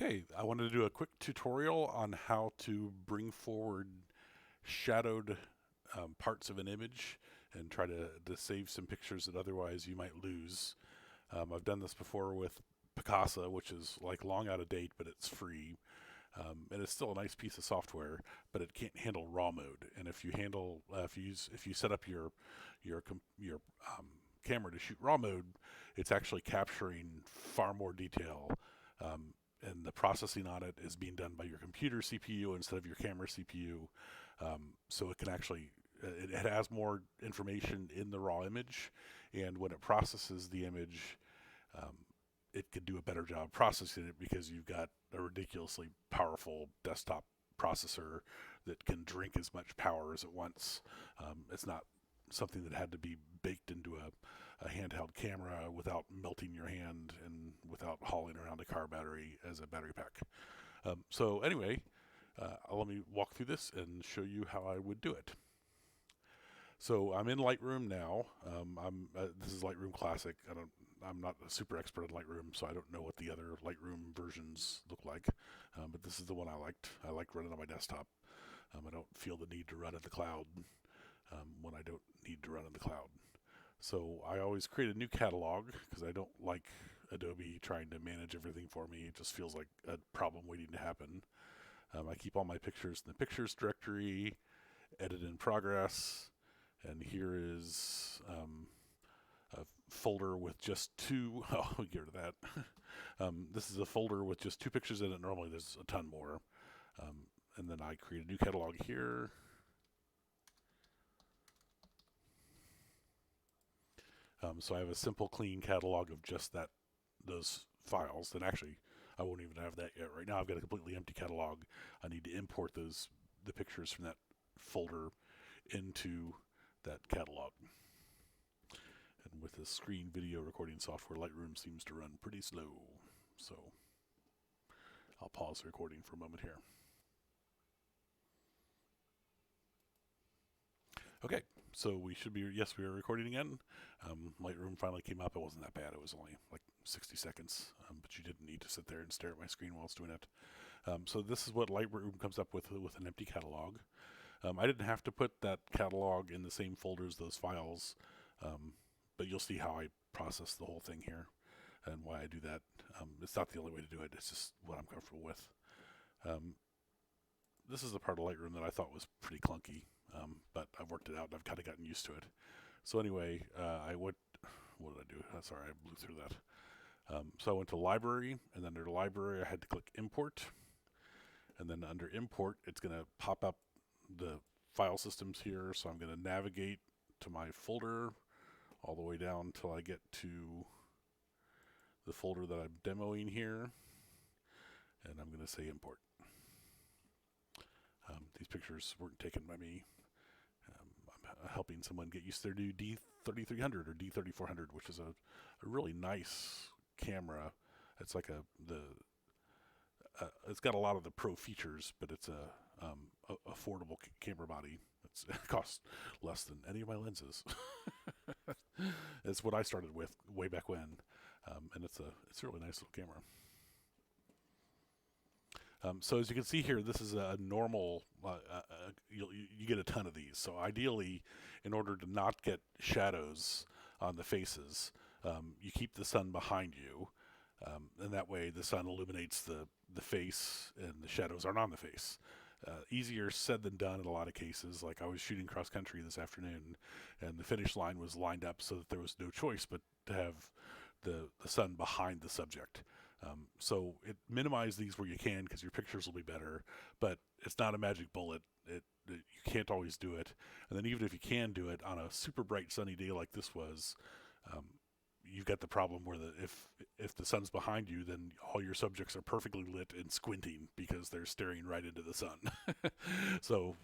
Okay, I wanted to do a quick tutorial on how to bring forward shadowed parts of an image and try to save some pictures that otherwise you might lose. I've done this before with Picasa, which is like long out of date, but it's free. And it's still a nice piece of software, but it can't handle RAW mode. And if you handle, if you set up your camera to shoot RAW mode, it's actually capturing far more detail. And the processing on it is being done by your computer CPU instead of your camera CPU. So it can actually it has more information in the raw image, and when it processes the image, um, it could do a better job processing it because you've got a ridiculously powerful desktop processor that can drink as much power as it wants. It's not something that had to be baked into a handheld camera without melting your hand and without hauling around a car battery as a battery pack. So anyway, let me walk through this and show you how I would do it. So I'm in Lightroom now. This is Lightroom Classic. I'm not a super expert in Lightroom, so I don't know what the other Lightroom versions look like. But this is the one I liked. I like running on my desktop. I don't feel the need to run in the cloud when I don't need to run in the cloud. So I always create a new catalog because I don't like Adobe trying to manage everything for me. It just feels like a problem waiting to happen. I keep all my pictures in the pictures directory, edit in progress, and here is a folder with just two. Oh, we get rid of that. This is a folder with just two pictures in it. Normally there's a ton more. And then I create a new catalog here. So I have a simple, clean catalog of just those files. And actually, I won't even have that yet. Right now, I've got a completely empty catalog. I need to import the pictures from that folder into that catalog. And with the screen video recording software, Lightroom seems to run pretty slow. So I'll pause the recording for a moment here. Okay, so we should be, yes, we are recording again. Lightroom finally came up. It wasn't that bad. It was only like 60 seconds, but you didn't need to sit there and stare at my screen while I was doing it. So this is what Lightroom comes up with an empty catalog. I didn't have to put that catalog in the same folder as those files, but you'll see how I process the whole thing here and why I do that. It's not the only way to do it. It's just what I'm comfortable with. This is the part of Lightroom that I thought was pretty clunky, but I've worked it out and I've kind of gotten used to it. So anyway, what did I do? Sorry, I blew through that. So I went to Library, and then under Library, I had to click Import. And then under Import, it's going to pop up the file systems here. So I'm going to navigate to my folder all the way down until I get to the folder that I'm demoing here. And I'm going to say Import. These pictures weren't taken by me. I'm helping someone get used to their new D3300 or D3400, which is a really nice camera. It's like it's got a lot of the pro features, but it's a affordable camera body. It costs less than any of my lenses. It's what I started with way back when, and it's a really nice little camera. So as you can see here, this is a normal, you get a ton of these. So ideally, in order to not get shadows on the faces, you keep the sun behind you, and that way the sun illuminates the face and the shadows aren't on the face. Easier said than done in a lot of cases. Like I was shooting cross country this afternoon, and the finish line was lined up so that there was no choice but to have the sun behind the subject. So minimize these where you can because your pictures will be better, but it's not a magic bullet. You can't always do it. And then even if you can do it on a super bright sunny day like this was, you've got the problem where if the sun's behind you, then all your subjects are perfectly lit and squinting because they're staring right into the sun. So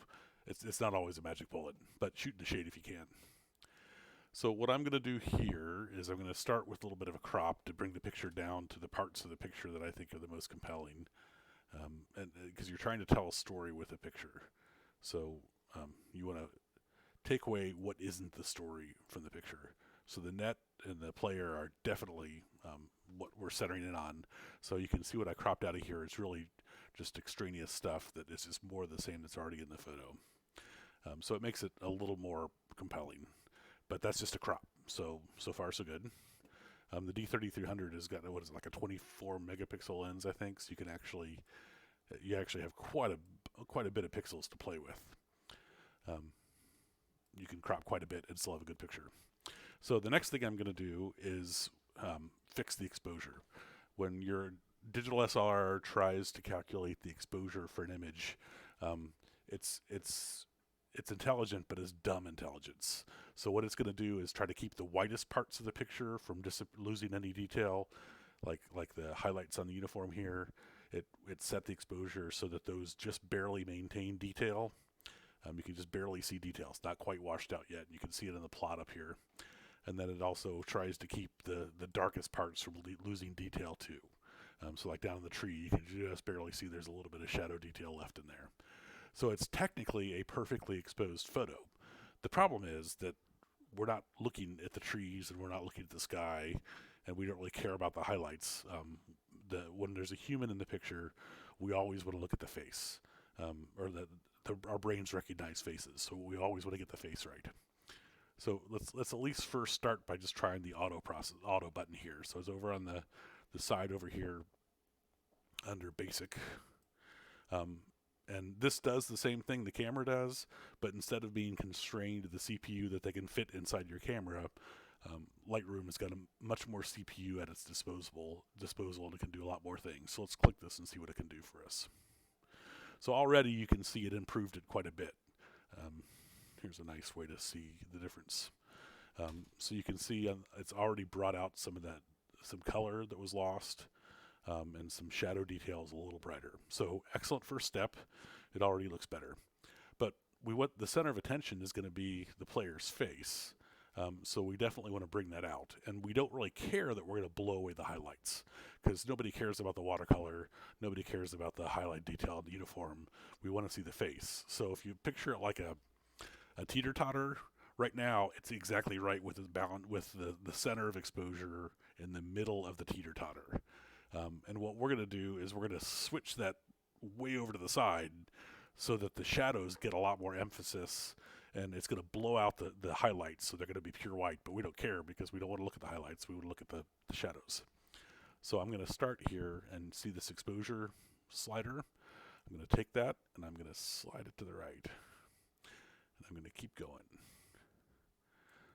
it's not always a magic bullet, but shoot in the shade if you can. So what I'm going to do here is I'm going to start with a little bit of a crop to bring the picture down to the parts of the picture that I think are the most compelling, and because you're trying to tell a story with a picture. So you want to take away what isn't the story from the picture. So the net and the player are definitely what we're centering it on. So you can see what I cropped out of here is really just extraneous stuff that is just more of the same that's already in the photo. So it makes it a little more compelling, but that's just a crop. So far so good. The D3300 has got, what is it, like a 24 megapixel lens, I think. So you actually have quite a bit of pixels to play with. You can crop quite a bit and still have a good picture. So the next thing I'm going to do is fix the exposure. When your digital SLR tries to calculate the exposure for an image, it's intelligent, but it's dumb intelligence. So what it's going to do is try to keep the whitest parts of the picture from losing any detail, like the highlights on the uniform here. It set the exposure so that those just barely maintain detail. You can just barely see detail. It's not quite washed out yet. You can see it in the plot up here. And then it also tries to keep the darkest parts from losing detail too. So like down in the tree, you can just barely see there's a little bit of shadow detail left in there. So it's technically a perfectly exposed photo. The problem is that we're not looking at the trees and we're not looking at the sky, and we don't really care about the highlights. When there's a human in the picture, we always want to look at the face, or our brains recognize faces, so we always want to get the face right. So let's at least first start by just trying the auto button here. So it's over on the side over here under basic. And this does the same thing the camera does, but instead of being constrained to the CPU that they can fit inside your camera, Lightroom has got a much more CPU at its disposal and it can do a lot more things. So let's click this and see what it can do for us. So already you can see it improved it quite a bit. Here's a nice way to see the difference. So you can see it's already brought out some color that was lost, and some shadow details a little brighter. So excellent first step. It already looks better. But the center of attention is going to be the player's face. So we definitely want to bring that out. And we don't really care that we're going to blow away the highlights, because nobody cares about the watercolor. Nobody cares about the highlight detail in the uniform. We want to see the face. So if you picture it like a teeter-totter, right now it's exactly right with the center of exposure in the middle of the teeter-totter. And what we're going to do is we're going to switch that way over to the side so that the shadows get a lot more emphasis, and it's going to blow out the highlights, so they're going to be pure white, but we don't care because we don't want to look at the highlights. We want to look at the shadows. So I'm going to start here and see this exposure slider. I'm going to take that and I'm going to slide it to the right. And I'm going to keep going.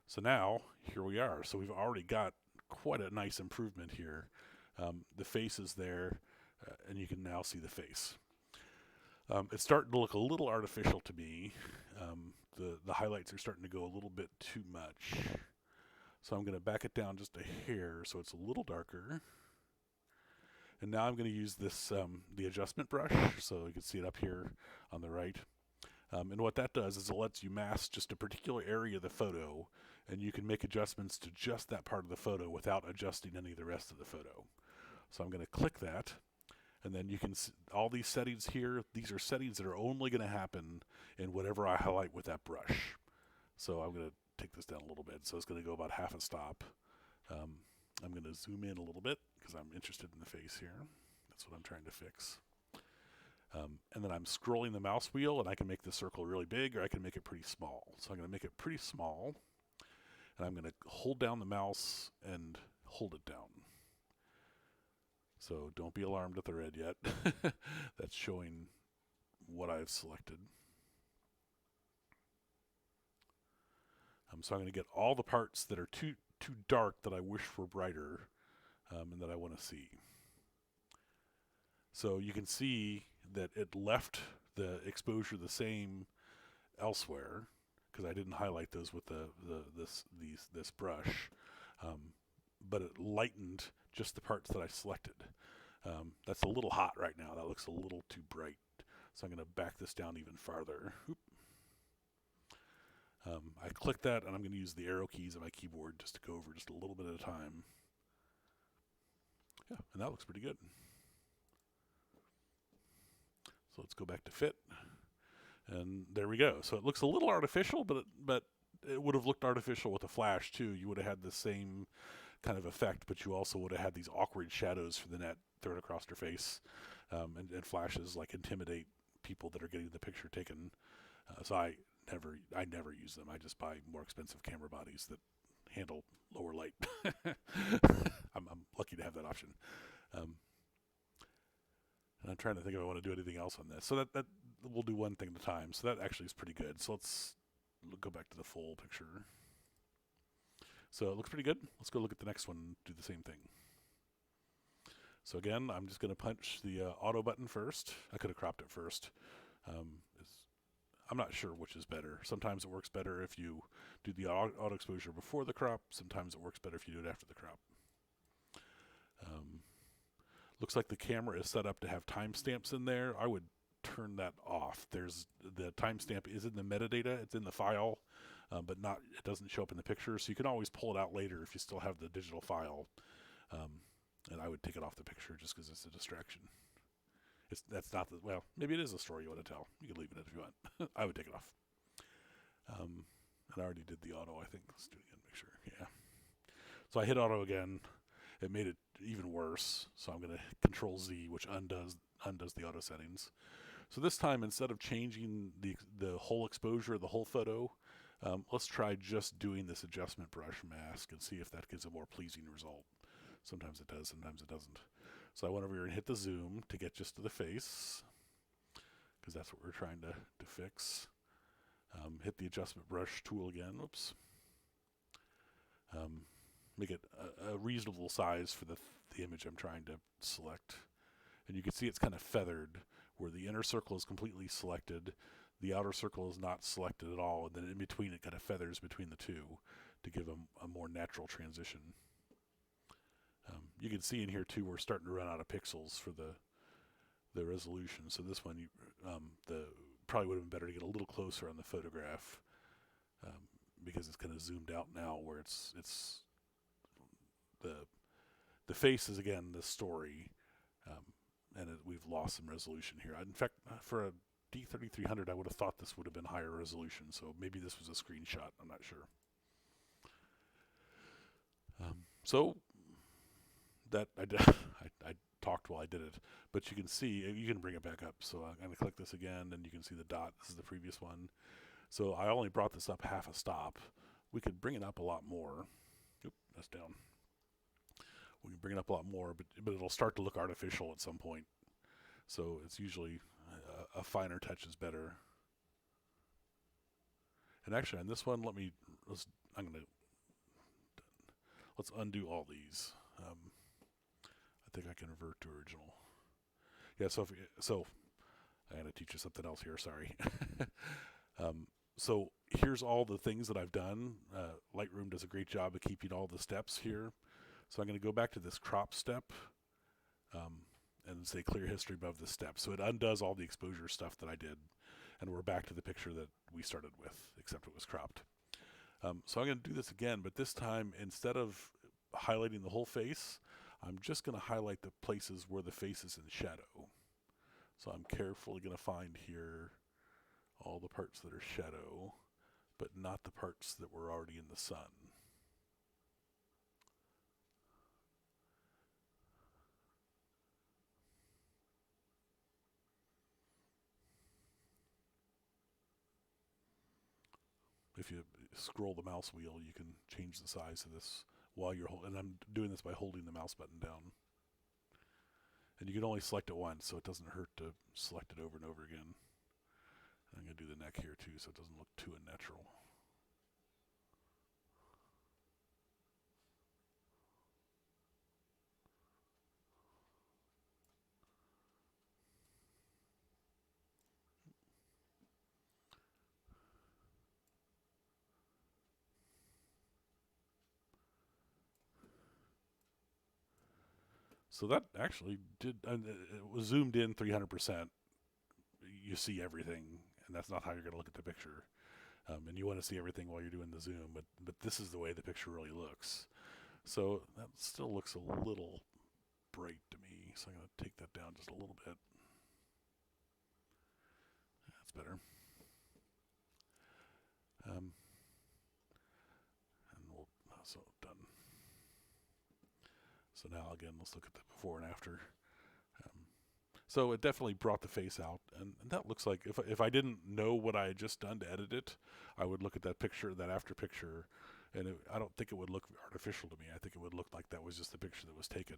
So now, here we are. So we've already got quite a nice improvement here. The face is there, and you can now see the face. It's starting to look a little artificial to me. The highlights are starting to go a little bit too much. So I'm going to back it down just a hair so it's a little darker. And now I'm going to use this the adjustment brush, so you can see it up here on the right. And what that does is it lets you mask just a particular area of the photo, and you can make adjustments to just that part of the photo without adjusting any of the rest of the photo. So I'm going to click that, and then you can see all these settings here. These are settings that are only going to happen in whatever I highlight with that brush. So I'm going to take this down a little bit. So it's going to go about half a stop. I'm going to zoom in a little bit because I'm interested in the face here. That's what I'm trying to fix. And then I'm scrolling the mouse wheel, and I can make the circle really big, or I can make it pretty small. So I'm going to make it pretty small, and I'm going to hold down the mouse and hold it down. So don't be alarmed at the red yet. That's showing what I've selected. So I'm going to get all the parts that are too dark that I wish were brighter, and that I want to see. So you can see that it left the exposure the same elsewhere because I didn't highlight those with this brush, but it lightened just the parts that I selected. That's a little hot right now. That looks a little too bright. So I'm going to back this down even farther. I click that, and I'm going to use the arrow keys on my keyboard just to go over just a little bit at a time. Yeah, and that looks pretty good. So let's go back to fit, and there we go. So it looks a little artificial, but it would have looked artificial with a flash too. You would have had the same kind of effect, but you also would have had these awkward shadows for the net thrown across your face, and flashes like intimidate people that are getting the picture taken. So I never use them. I just buy more expensive camera bodies that handle lower light. I'm lucky to have that option. Um, and I'm trying to think if I want to do anything else on this. So that we'll do one thing at a time. So that actually is pretty good. So let's go back to the full picture. So it looks pretty good. Let's go look at the next one and do the same thing. So again, I'm just going to punch the auto button first. I could have cropped it first. I'm not sure which is better. Sometimes it works better if you do the auto exposure before the crop. Sometimes it works better if you do it after the crop. Looks like the camera is set up to have timestamps in there. I would turn that off. There's the timestamp is in the metadata. It's in the file, but it doesn't show up in the picture. So you can always pull it out later if you still have the digital file. And I would take it off the picture just because it's a distraction. That's not well, maybe it is a story you want to tell. You can leave it if you want. I would take it off. And I already did the auto, I think. Let's do it again, make sure. Yeah. So I hit auto again. It made it even worse. So I'm going to Control Z, which undoes the auto settings. So this time, instead of changing the whole exposure of the whole photo, let's try just doing this adjustment brush mask and see if that gives a more pleasing result. Sometimes it does, sometimes it doesn't. So I went over here and hit the zoom to get just to the face, because that's what we're trying to fix. Hit the adjustment brush tool again. Oops. Make it a reasonable size for the image I'm trying to select. And you can see it's kind of feathered, where the inner circle is completely selected, the outer circle is not selected at all, and then in between it kind of feathers between the two to give a more natural transition. You can see in here too, we're starting to run out of pixels for the resolution. So this one, probably would have been better to get a little closer on the photograph, because it's kind of zoomed out now, where it's the face is again the story, and we've lost some resolution here. In fact, for a D3300, I would have thought this would have been higher resolution. So maybe this was a screenshot. I'm not sure. So that I did. I talked while I did it, but you can see, you can bring it back up. So I'm going to click this again, and you can see the dot. This is the previous one. So I only brought this up half a stop. We could bring it up a lot more. Oop, that's down. We can bring it up a lot more, but it'll start to look artificial at some point. So it's usually a finer touch is better. And actually, on this one, let's undo all these. I think I can revert to original. Yeah, so I gotta teach you something else here, sorry. So here's all the things that I've done. Lightroom does a great job of keeping all the steps here. So I'm gonna go back to this crop step, and say clear history above this step. So it undoes all the exposure stuff that I did, and we're back to the picture that we started with, except it was cropped. So I'm gonna do this again, but this time, instead of highlighting the whole face, I'm just going to highlight the places where the face is in shadow. So I'm carefully going to find here all the parts that are shadow, but not the parts that were already in the sun. If you scroll the mouse wheel, you can change the size of this while you're holding, and I'm doing this by holding the mouse button down. And you can only select it once, so it doesn't hurt to select it over and over again. And I'm going to do the neck here too, so it doesn't look too unnatural. So that actually did, it was zoomed in 300%. You see everything, and that's not how you're going to look at the picture. And you want to see everything while you're doing the zoom, but this is the way the picture really looks. So that still looks a little bright to me, so I'm going to take that down just a little bit. That's better. And so done. So now again, let's look at the before and after. Um, so it definitely brought the face out, and that looks like if I didn't know what I had just done to edit it, I would look at that picture, that after picture, and I don't think it would look artificial to me. I think it would look like that was just the picture that was taken,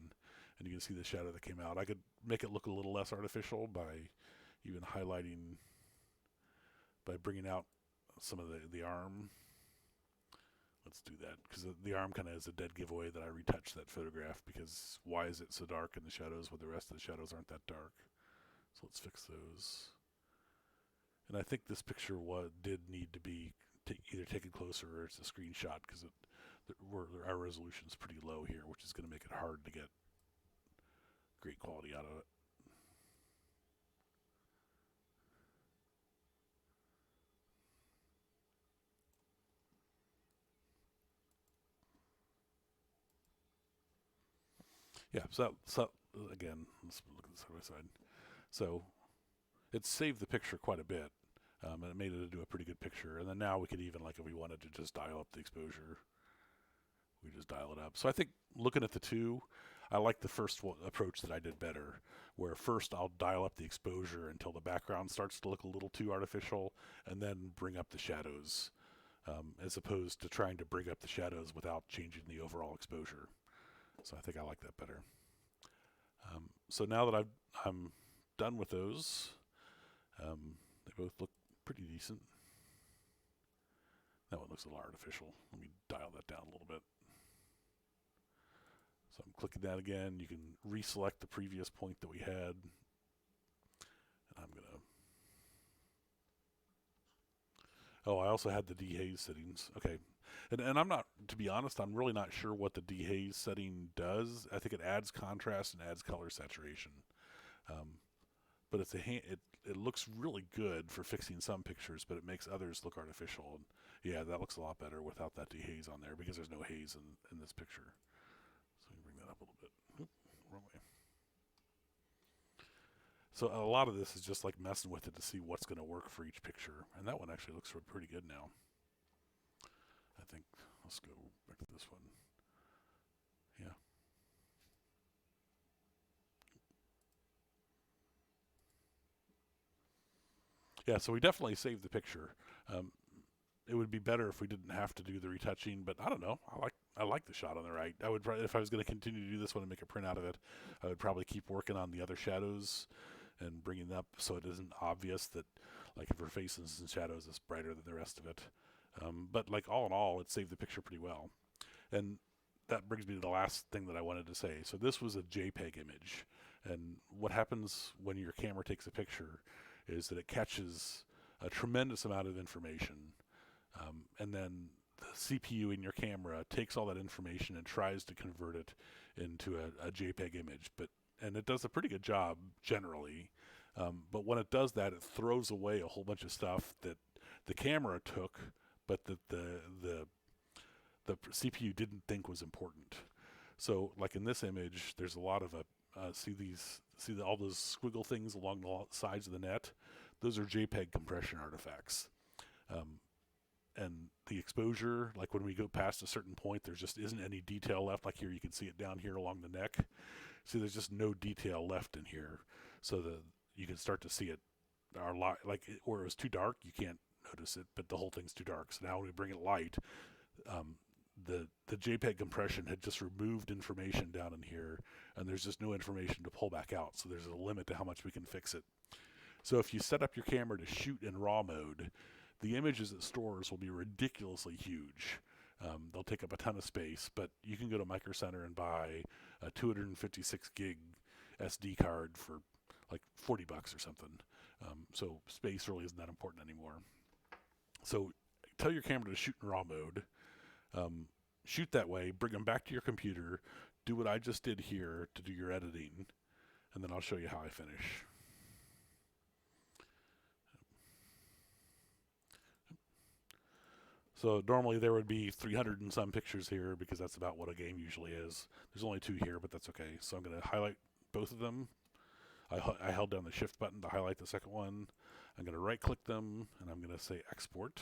and you can see the shadow that came out. I could make it look a little less artificial by even highlighting, by bringing out some of the arm. Let's do that, because the arm kind of is a dead giveaway that I retouched that photograph, because why is it so dark in the shadows when the rest of the shadows aren't that dark? So let's fix those. And I think this picture did need to be either taken closer or it's a screenshot, because our resolution is pretty low here, which is going to make it hard to get great quality out of it. Yeah, so again, let's look at the side by side. So it saved the picture quite a bit, and it made it into a pretty good picture. And then now we could even, like, if we wanted to just dial up the exposure, we just dial it up. So I think looking at the two, I like the first approach that I did better, where first I'll dial up the exposure until the background starts to look a little too artificial, and then bring up the shadows, as opposed to trying to bring up the shadows without changing the overall exposure. So I think I like that better. So now that I'm done with those, they both look pretty decent. That one looks a little artificial. Let me dial that down a little bit. So I'm clicking that again. You can reselect the previous point that we had. And I'm going to... Oh, I also had the dehaze settings. Okay. And I'm not, to be honest, I'm really not sure what the dehaze setting does. I think it adds contrast and adds color saturation. But it looks really good for fixing some pictures, but it makes others look artificial. And yeah, that looks a lot better without that dehaze on there, because there's no haze in this picture. So let me bring that up a little bit. Oop, wrong way. So a lot of this is just like messing with it to see what's going to work for each picture. And that one actually looks pretty good now. I think, let's go back to this one. Yeah. Yeah, so we definitely saved the picture. It would be better if we didn't have to do the retouching, but I don't know. I like the shot on the right. I would if I was going to continue to do this one and make a print out of it, I would probably keep working on the other shadows and bringing it up so it isn't obvious that, like, if her face is in shadows, it's brighter than the rest of it. But like all in all, it saved the picture pretty well. And that brings me to the last thing that I wanted to say. So this was a JPEG image, and what happens when your camera takes a picture is that it catches a tremendous amount of information, and then the CPU in your camera takes all that information and tries to convert it into a JPEG image. And it does a pretty good job generally. But when it does that, it throws away a whole bunch of stuff that the camera took, but that the CPU didn't think was important. So, like in this image, there's a lot of all those squiggle things along the sides of the net. Those are JPEG compression artifacts. And the exposure, like when we go past a certain point, there just isn't any detail left. Like here, you can see it down here along the neck. See, there's just no detail left in here. So you can start to see it, where it was too dark, you can't notice it, but the whole thing's too dark. So now when we bring it light, the JPEG compression had just removed information down in here, and there's just no information to pull back out. So there's a limit to how much we can fix it. So if you set up your camera to shoot in RAW mode, the images it stores will be ridiculously huge. They'll take up a ton of space, but you can go to Micro Center and buy a 256 gig SD card for like $40 or something. So space really isn't that important anymore. So tell your camera to shoot in RAW mode. Shoot that way, bring them back to your computer, do what I just did here to do your editing, and then I'll show you how I finish. So normally there would be 300 and some pictures here, because that's about what a game usually is. There's only 2 here, but that's okay. So I'm going to highlight both of them. I held down the shift button to highlight the second one. I'm going to right click them, and I'm going to say export.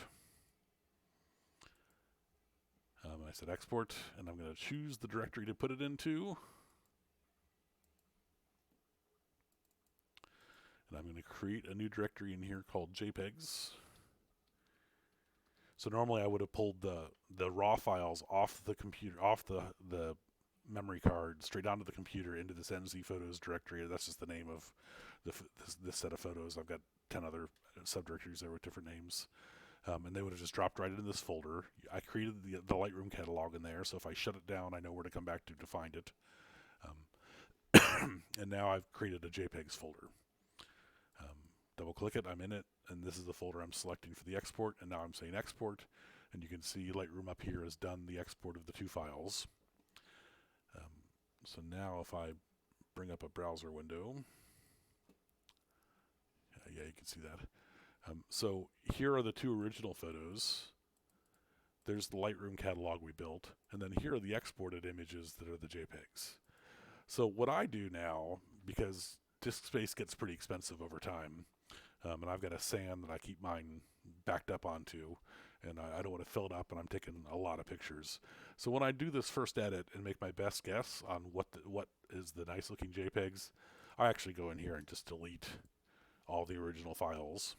I said export, and I'm going to choose the directory to put it into. And I'm going to create a new directory in here called JPEGs. So normally I would have pulled the raw files off the computer, off the memory card, straight onto the computer into this NZ Photos directory. That's just the name of this set of photos. I've got 10 other subdirectories there with different names. And they would have just dropped right into this folder. I created the Lightroom catalog in there, so if I shut it down, I know where to come back to find it. And now I've created a JPEGs folder. Double click it, I'm in it, and this is the folder I'm selecting for the export, and now I'm saying export, and you can see Lightroom up here has done the export of the 2 files. So now if I bring up a browser window, yeah, you can see that. So here are the 2 original photos. There's the Lightroom catalog we built, and then here are the exported images that are the JPEGs. So what I do now, because disk space gets pretty expensive over time, and I've got a SAN that I keep mine backed up onto, and I don't want to fill it up, and I'm taking a lot of pictures. So when I do this first edit and make my best guess on what is the nice looking JPEGs, I actually go in here and just delete all the original files.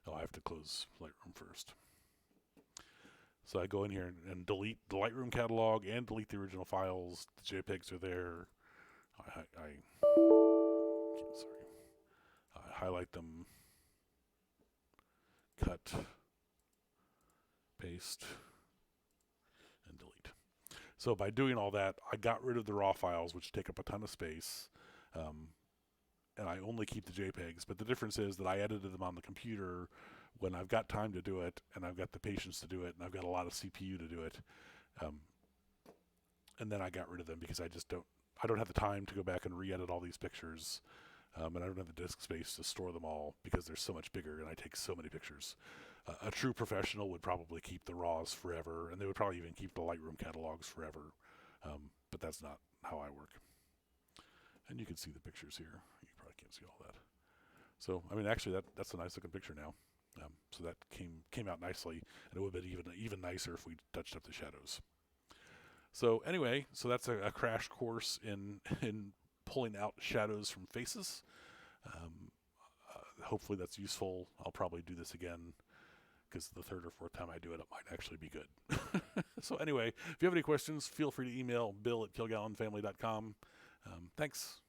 Oh, I have to close Lightroom first. So I go in here and delete the Lightroom catalog and delete the original files. The JPEGs are there. I highlight them, cut, paste, and delete. So by doing all that, I got rid of the raw files, which take up a ton of space, and I only keep the JPEGs. But the difference is that I edited them on the computer when I've got time to do it, and I've got the patience to do it, and I've got a lot of CPU to do it. And then I got rid of them because I don't have the time to go back and re-edit all these pictures. And I don't have the disk space to store them all because they're so much bigger and I take so many pictures. A true professional would probably keep the RAWs forever, and they would probably even keep the Lightroom catalogs forever. But that's not how I work. And you can see the pictures here. You probably can't see all that. So, I mean, actually, that's a nice looking picture now. So that came out nicely, and it would have been even nicer if we touched up the shadows. So anyway, so that's a crash course in pulling out shadows from faces. Hopefully that's useful. I'll probably do this again because the 3rd or 4th time I do it, it might actually be good. So anyway, if you have any questions, feel free to email bill@kilgallenfamily.com. Thanks.